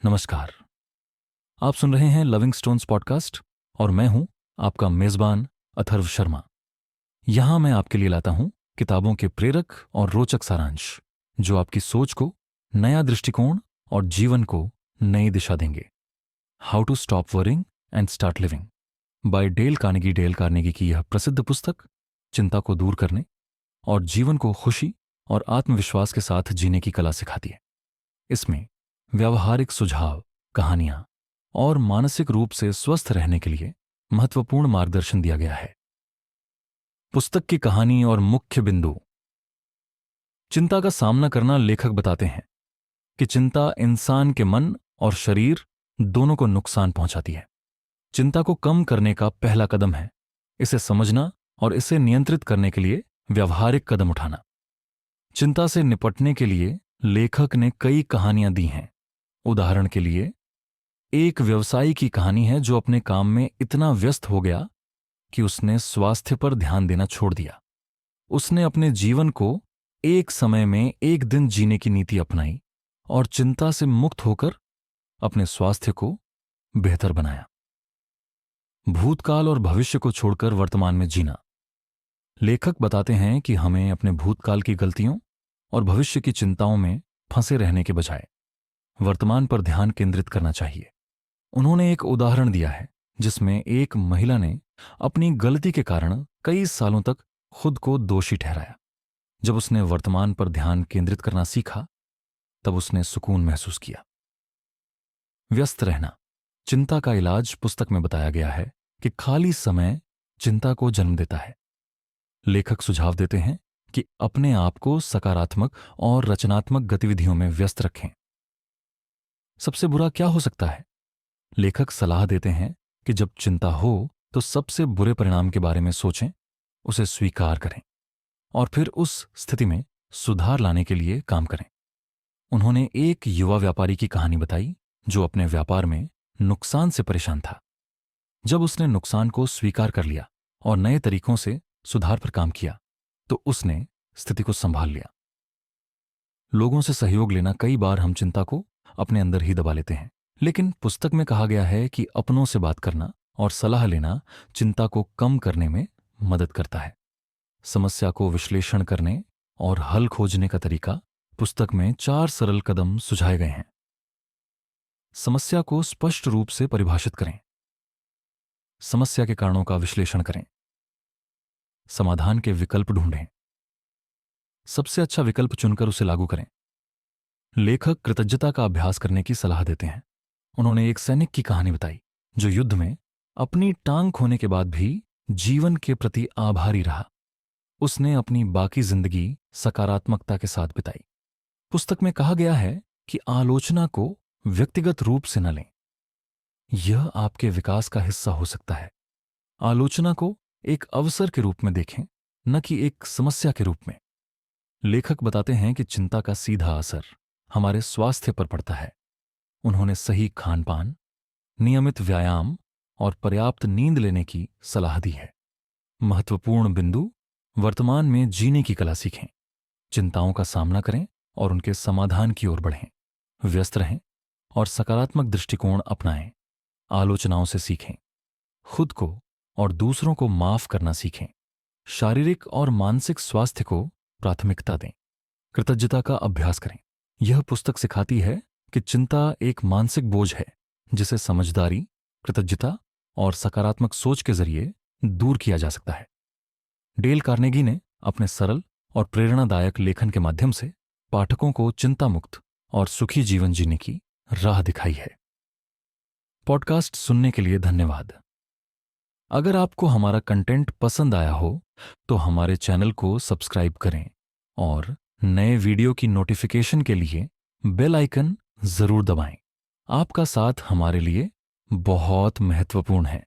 नमस्कार। आप सुन रहे हैं लविंग स्टोन्स पॉडकास्ट और मैं हूं आपका मेजबान अथर्व शर्मा। यहां मैं आपके लिए लाता हूं किताबों के प्रेरक और रोचक सारांश जो आपकी सोच को नया दृष्टिकोण और जीवन को नई दिशा देंगे। How to stop worrying and start living by Dale Carnegie की यह प्रसिद्ध पुस्तक चिंता को दूर करने और जीवन को खुशी और आत्मविश्वास के साथ जीने की कला सिखाती है। इसमें व्यावहारिक सुझाव, कहानियां और मानसिक रूप से स्वस्थ रहने के लिए महत्वपूर्ण मार्गदर्शन दिया गया है। पुस्तक की कहानी और मुख्य बिंदु। चिंता का सामना करना लेखक बताते हैं कि चिंता इंसान के मन और शरीर दोनों को नुकसान पहुंचाती है। चिंता को कम करने का पहला कदम है इसे समझना और इसे नियंत्रित करने के लिए व्यावहारिक कदम उठाना। चिंता से निपटने के लिए लेखक ने कई कहानियां दी हैं। उदाहरण के लिए एक व्यवसायी की कहानी है जो अपने काम में इतना व्यस्त हो गया कि उसने स्वास्थ्य पर ध्यान देना छोड़ दिया। उसने अपने जीवन को एक समय में एक दिन जीने की नीति अपनाई और चिंता से मुक्त होकर अपने स्वास्थ्य को बेहतर बनाया। भूतकाल और भविष्य को छोड़कर वर्तमान में जीना। लेखक बताते हैं कि हमें अपने भूतकाल की गलतियों और भविष्य की चिंताओं में फंसे रहने के बजाय वर्तमान पर ध्यान केंद्रित करना चाहिए। उन्होंने एक उदाहरण दिया है जिसमें एक महिला ने अपनी गलती के कारण कई सालों तक खुद को दोषी ठहराया। जब उसने वर्तमान पर ध्यान केंद्रित करना सीखा तब उसने सुकून महसूस किया। व्यस्त रहना। चिंता का इलाज पुस्तक में बताया गया है कि खाली समय चिंता को जन्म देता है। लेखक सुझाव देते हैं कि अपने आप को सकारात्मक और रचनात्मक गतिविधियों में व्यस्त रखें। सबसे बुरा क्या हो सकता है? लेखक सलाह देते हैं कि जब चिंता हो तो सबसे बुरे परिणाम के बारे में सोचें, उसे स्वीकार करें और फिर उस स्थिति में सुधार लाने के लिए काम करें। उन्होंने एक युवा व्यापारी की कहानी बताई जो अपने व्यापार में नुकसान से परेशान था। जब उसने नुकसान को स्वीकार कर लिया और नए तरीकों से सुधार पर काम किया तो उसने स्थिति को संभाल लिया। लोगों से सहयोग लेना। कई बार हम चिंता को अपने अंदर ही दबा लेते हैं, लेकिन पुस्तक में कहा गया है कि अपनों से बात करना और सलाह लेना चिंता को कम करने में मदद करता है। समस्या को विश्लेषण करने और हल खोजने का तरीका। पुस्तक में 4 सरल कदम सुझाए गए हैं। समस्या को स्पष्ट रूप से परिभाषित करें। समस्या के कारणों का विश्लेषण करें। समाधान के विकल्प ढूंढें। सबसे अच्छा विकल्प चुनकर उसे लागू करें। लेखक कृतज्ञता का अभ्यास करने की सलाह देते हैं। उन्होंने एक सैनिक की कहानी बताई जो युद्ध में अपनी टांग खोने के बाद भी जीवन के प्रति आभारी रहा। उसने अपनी बाकी जिंदगी सकारात्मकता के साथ बिताई। पुस्तक में कहा गया है कि आलोचना को व्यक्तिगत रूप से न लें। यह आपके विकास का हिस्सा हो सकता है। आलोचना को एक अवसर के रूप में देखें, न कि एक समस्या के रूप में। लेखक बताते हैं कि चिंता का सीधा असर हमारे स्वास्थ्य पर पड़ता है। उन्होंने सही खानपान, नियमित व्यायाम और पर्याप्त नींद लेने की सलाह दी है। महत्वपूर्ण बिंदु। वर्तमान में जीने की कला सीखें। चिंताओं का सामना करें और उनके समाधान की ओर बढ़ें। व्यस्त रहें और सकारात्मक दृष्टिकोण अपनाएं। आलोचनाओं से सीखें। खुद को और दूसरों को माफ करना सीखें। शारीरिक और मानसिक स्वास्थ्य को प्राथमिकता दें। कृतज्ञता का अभ्यास करें। यह पुस्तक सिखाती है कि चिंता एक मानसिक बोझ है जिसे समझदारी, कृतज्ञता और सकारात्मक सोच के जरिए दूर किया जा सकता है। डेल कार्नेगी ने अपने सरल और प्रेरणादायक लेखन के माध्यम से पाठकों को चिंता मुक्त और सुखी जीवन जीने की राह दिखाई है। पॉडकास्ट सुनने के लिए धन्यवाद। अगर आपको हमारा कंटेंट पसंद आया हो तो हमारे चैनल को सब्सक्राइब करें और नए वीडियो की नोटिफिकेशन के लिए बेल आइकन जरूर दबाएं। आपका साथ हमारे लिए बहुत महत्वपूर्ण है।